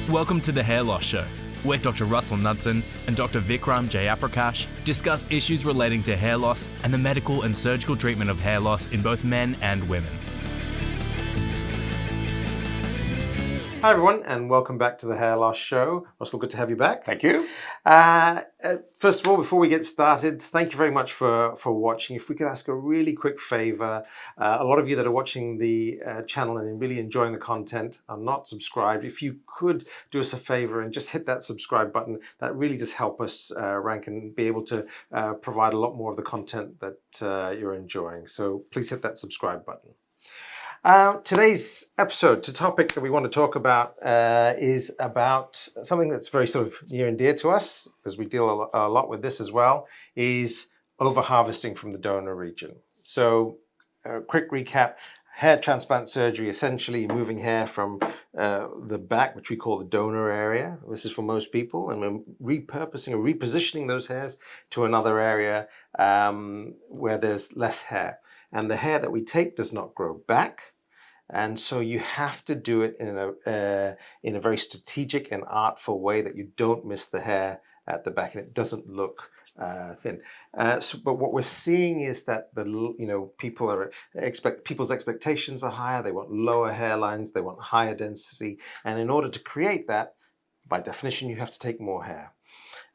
Welcome to The Hair Loss Show, where Dr. Russell Knudsen and Dr. Vikram Jayaprakash discuss issues relating to hair loss and the medical and surgical treatment of hair loss in both men and women. Hi everyone, and welcome back to the Hair Loss Show. Russell, good to have you back. Thank you. First of all, before we get started, thank you very much for watching. If we could ask a really quick favor, a lot of you that are watching the channel and really enjoying the content are not subscribed. If you could do us a favor and just hit that subscribe button, that really just help us rank and be able to provide a lot more of the content that you're enjoying. So please hit that subscribe button. Today's episode, the topic that we want to talk about is about something that's very sort of near and dear to us, because we deal a lot with this as well, is over-harvesting from the donor region. So, quick recap, hair transplant surgery, essentially moving hair from the back, which we call the donor area. This is for most people, and we're repurposing or repositioning those hairs to another area where there's less hair. And the hair that we take does not grow back. And so you have to do it in a very strategic and artful way that you don't miss the hair at the back and it doesn't look thin. But what we're seeing is that people's expectations are higher. They want lower hairlines. They want higher density. And in order to create that, by definition, you have to take more hair.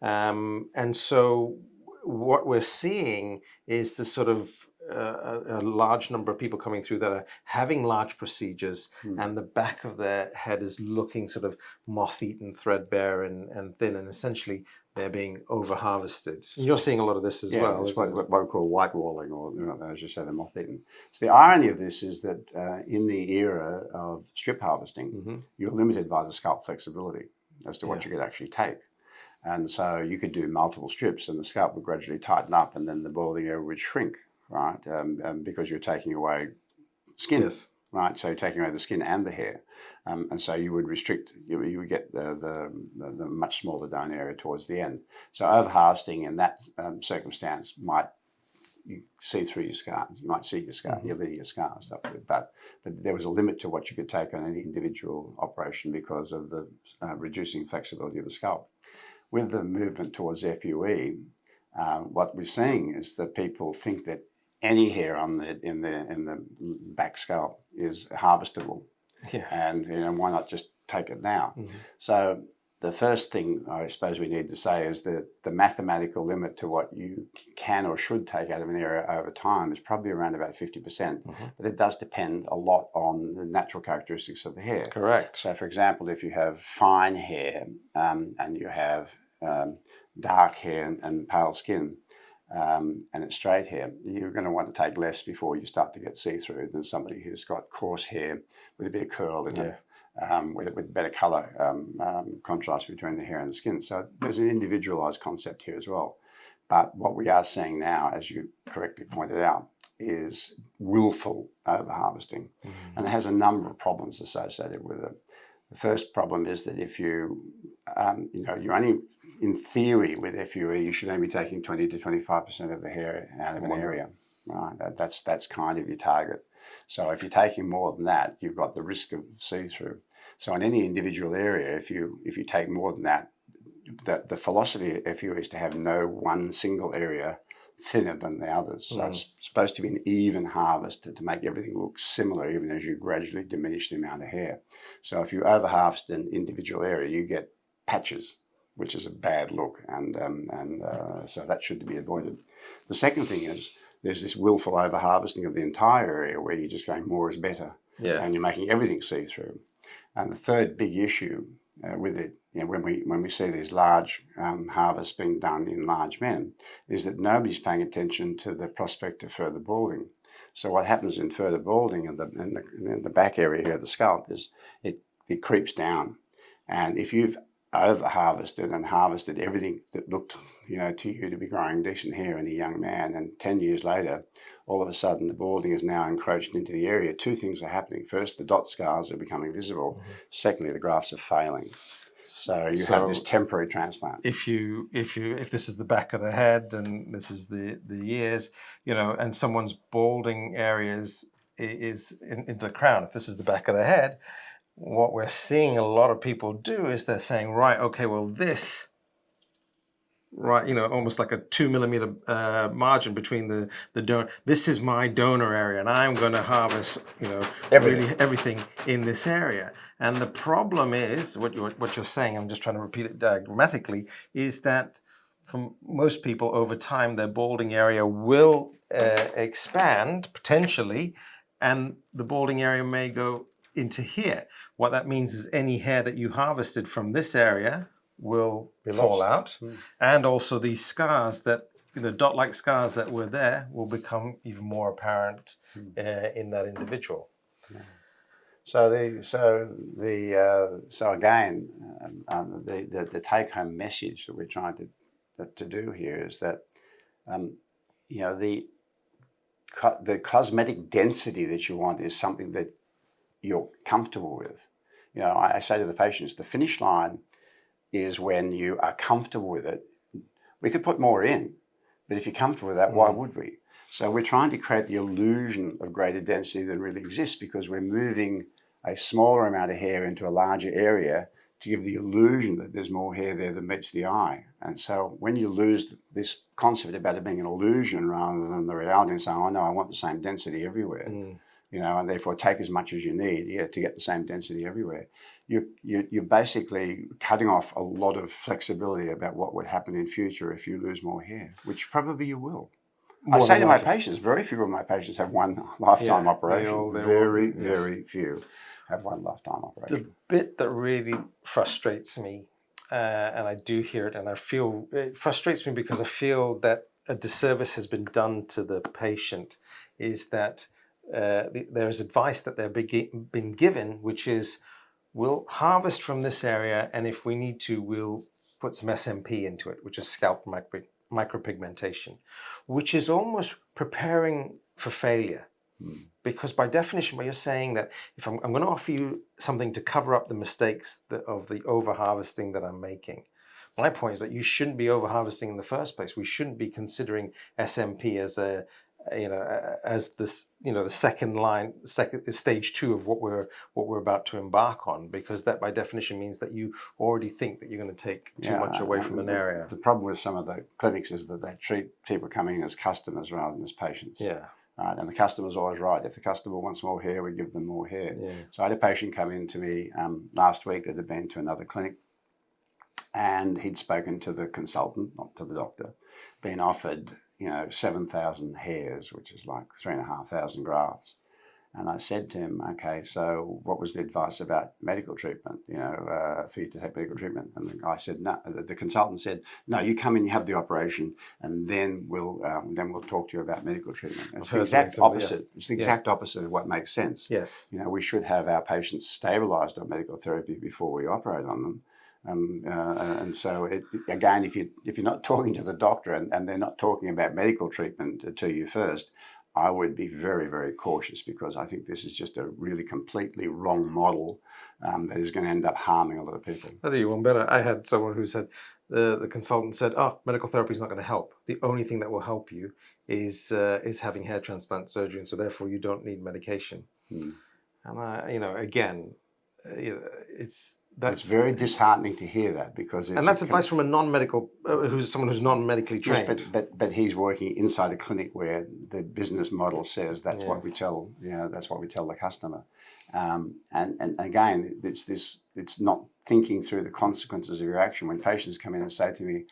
And so what we're seeing is this sort of a large number of people coming through that are having large procedures and the back of their head is looking sort of moth-eaten, threadbare and thin, and essentially they're being over-harvested. And you're seeing a lot of this as well. It's what we call white walling, or as you say, the moth-eaten. So the irony of this is that in the era of strip harvesting, you're limited by the scalp flexibility as to what you could actually take. And so you could do multiple strips and the scalp would gradually tighten up and then the balding area would shrink. Right, because you're taking away skin, right? So you're taking away the skin and the hair, and so you would restrict. You would get the much smaller donor area towards the end. So over-harvesting in that circumstance might you see through your scars. You might see your scar, your linear scars. But there was a limit to what you could take on any individual operation because of the reducing flexibility of the scalp. With the movement towards FUE, what we're seeing is that people think that any hair in the back scalp is harvestable, and why not just take it now? So the first thing I suppose we need to say is that the mathematical limit to what you can or should take out of an area over time is probably around about 50%, but it does depend a lot on the natural characteristics of the hair. Correct. So, for example, if you have fine hair and you have dark hair and pale skin, and it's straight hair, you're going to want to take less before you start to get see-through than somebody who's got coarse hair with a bit of curl in it, with better colour contrast between the hair and the skin. So there's an individualised concept here as well. But what we are seeing now, as you correctly pointed out, is willful over-harvesting, and it has a number of problems associated with it. The first problem is that if you only, in theory, with FUE, you should only be taking 20 to 25% of the hair out of an area. Right? That's kind of your target. So if you're taking more than that, you've got the risk of see-through. So in any individual area, if you take more than that, the philosophy of FUE is to have no one single area thinner than the others. So it's supposed to be an even harvest to make everything look similar, even as you gradually diminish the amount of hair. So if you over-harvest an individual area, you get patches, which is a bad look, and so that should be avoided. The second thing is there's this willful over-harvesting of the entire area where you're just going more is better, and you're making everything see-through. And the third big issue with it, when we see these large harvests being done in large men, is that nobody's paying attention to the prospect of further balding. So what happens in further balding in the back area here of the scalp is it creeps down, and if you've over-harvested and harvested everything that looked, to you to be growing decent hair in a young man, and 10 years later, all of a sudden the balding is now encroached into the area. Two things are happening. First, the dot scars are becoming visible. Secondly, the grafts are failing. So you have this temporary transplant. If this is the back of the head and this is the ears, and someone's balding areas is into the crown. If this is the back of the head, what we're seeing a lot of people do is they're saying, right, okay, well, this, right, almost like a 2 millimeter margin between the donor. This is my donor area, and I'm going to harvest, really everything in this area. And the problem is what you're saying. I'm just trying to repeat it diagrammatically. Is that for most people over time, their balding area will expand potentially, and the balding area may go into here. What that means is any hair that you harvested from this area will fall out, and also these scars that the dot-like scars that were there will become even more apparent in that individual. Yeah. So again, the take-home message that we're trying to do here is that the cosmetic density that you want is something that you're comfortable with. I say to the patients, the finish line is when you are comfortable with it. We could put more in, but if you're comfortable with that, why would we? So we're trying to create the illusion of greater density than really exists, because we're moving a smaller amount of hair into a larger area to give the illusion that there's more hair there than meets the eye. And so when you lose this concept about it being an illusion rather than the reality and saying, oh no, I want the same density everywhere, and therefore take as much as you need to get the same density everywhere, you're basically cutting off a lot of flexibility about what would happen in future if you lose more hair, which probably you will. I say to my patients, very few of my patients have one lifetime operation. Very few have one lifetime operation. The bit that really frustrates me, and I do hear it, and I feel it frustrates me because I feel that a disservice has been done to the patient, is that there's advice that they're been given, which is, we'll harvest from this area, and if we need to, we'll put some SMP into it, which is scalp micropigmentation, which is almost preparing for failure. Because by definition, what you're saying that if I'm going to offer you something to cover up the mistakes of the over-harvesting that I'm making, my point is that you shouldn't be over-harvesting in the first place. We shouldn't be considering SMP as as this, the second stage 2 of what we're about to embark on, because that by definition means that you already think that you're going to take too much away from an area. The problem with some of the clinics is that they treat people coming in as customers rather than as patients. Yeah. Right, and the customer's always right. If the customer wants more hair, we give them more hair. Yeah. So I had a patient come in to me last week that had been to another clinic, and he'd spoken to the consultant, not to the doctor, been offered 7,000 hairs, which is like 3,500 grafts. And I said to him, okay, so what was the advice about medical treatment, for you to take medical treatment? And the guy said, no, the consultant said, no, you come in, you have the operation, and then we'll talk to you about medical treatment. It's the exact opposite. Yeah. It's the exact opposite of what makes sense. Yes. We should have our patients stabilized on medical therapy before we operate on them. And so, again, if you're not talking to the doctor and they're not talking about medical treatment to you first, I would be very, very cautious, because I think this is just a really completely wrong model that is going to end up harming a lot of people. I'll do you one better. I had someone who said, the consultant said, medical therapy is not going to help. The only thing that will help you is having hair transplant surgery, and so therefore you don't need medication. And it's very disheartening to hear that, because that's advice from a non-medical, someone who's non-medically trained. Yes, but he's working inside a clinic where the business model says that's what we tell the customer. And again, it's not thinking through the consequences of your action. When patients come in and say to me,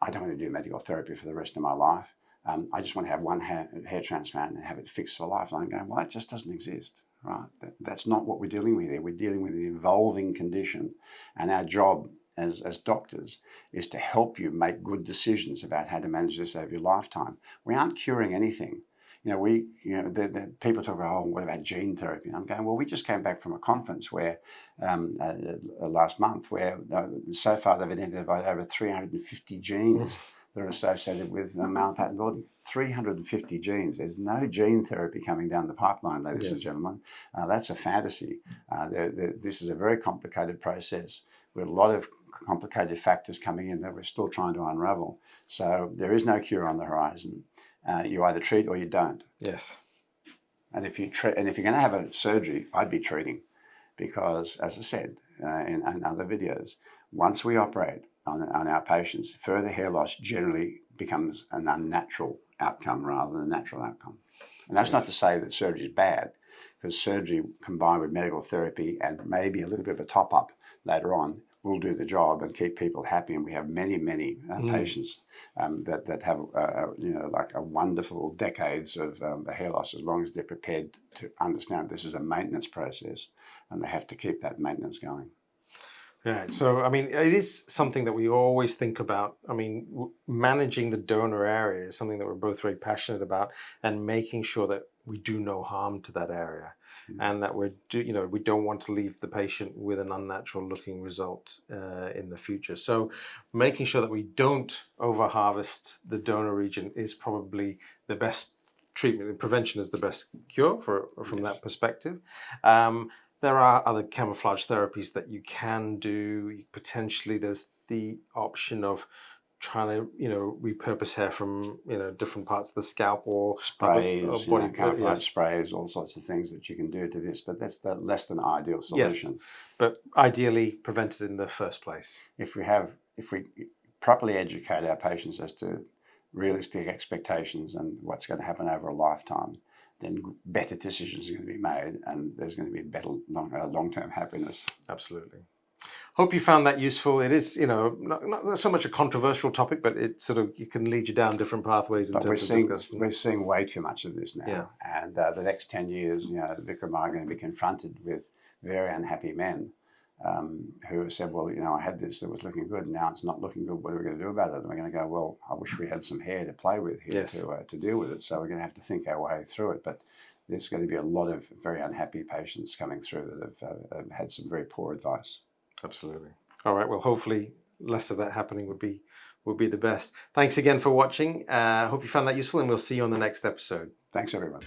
I don't want to do medical therapy for the rest of my life. I just want to have one hair transplant and have it fixed for life. And I'm going, well, that just doesn't exist. Right? That's not what we're dealing with here. We're dealing with an evolving condition, and our job as doctors is to help you make good decisions about how to manage this over your lifetime. We aren't curing anything. The people talk about, what about gene therapy? And I'm going, well, we just came back from a conference where last month where so far they've identified over 350 genes that are associated with male pattern balding. 350 genes. There's no gene therapy coming down the pipeline, ladies and gentlemen. That's a fantasy. This is a very complicated process with a lot of complicated factors coming in that we're still trying to unravel. So there is no cure on the horizon. You either treat or you don't. Yes. And if you're going to have a surgery, I'd be treating. because, as I said in other videos, once we operate on our patients, further hair loss generally becomes an unnatural outcome rather than a natural outcome. And that's not to say that surgery is bad, because surgery combined with medical therapy and maybe a little bit of a top-up later on will do the job and keep people happy. And we have many patients that have like a wonderful decades of hair loss, as long as they're prepared to understand this is a maintenance process and they have to keep that maintenance going. Right. So, I mean, it is something that we always think about. I mean, managing the donor area is something that we're both very passionate about, and making sure that we do no harm to that area, and that we don't want to leave the patient with an unnatural looking result in the future. So, making sure that we don't over harvest the donor region is probably the best treatment, and prevention is the best cure from that perspective. There are other camouflage therapies that you can do. Potentially, there's the option of trying to, repurpose hair from, different parts of the scalp or sprays, camouflage sprays, all sorts of things that you can do to this. But that's the less than ideal solution. Yes, but ideally prevented in the first place. If we properly educate our patients as to realistic expectations and what's going to happen over a lifetime, then better decisions are going to be made, and there's going to be better long-term happiness. Absolutely. Hope you found that useful. It is, not so much a controversial topic, but it can lead you down different pathways in terms of discussion. We're seeing way too much of this now. Yeah. And the next 10 years, Vikram and I are going to be confronted with very unhappy men who have said, well, I had this that was looking good, and now it's not looking good. What are we going to do about it? And we're going to go, well, I wish we had some hair to play with here to deal with it. So we're going to have to think our way through it. But there's going to be a lot of very unhappy patients coming through that have had some very poor advice. Absolutely. All right. Well, hopefully less of that happening would be the best. Thanks again for watching. Hope you found that useful, and we'll see you on the next episode. Thanks, everyone.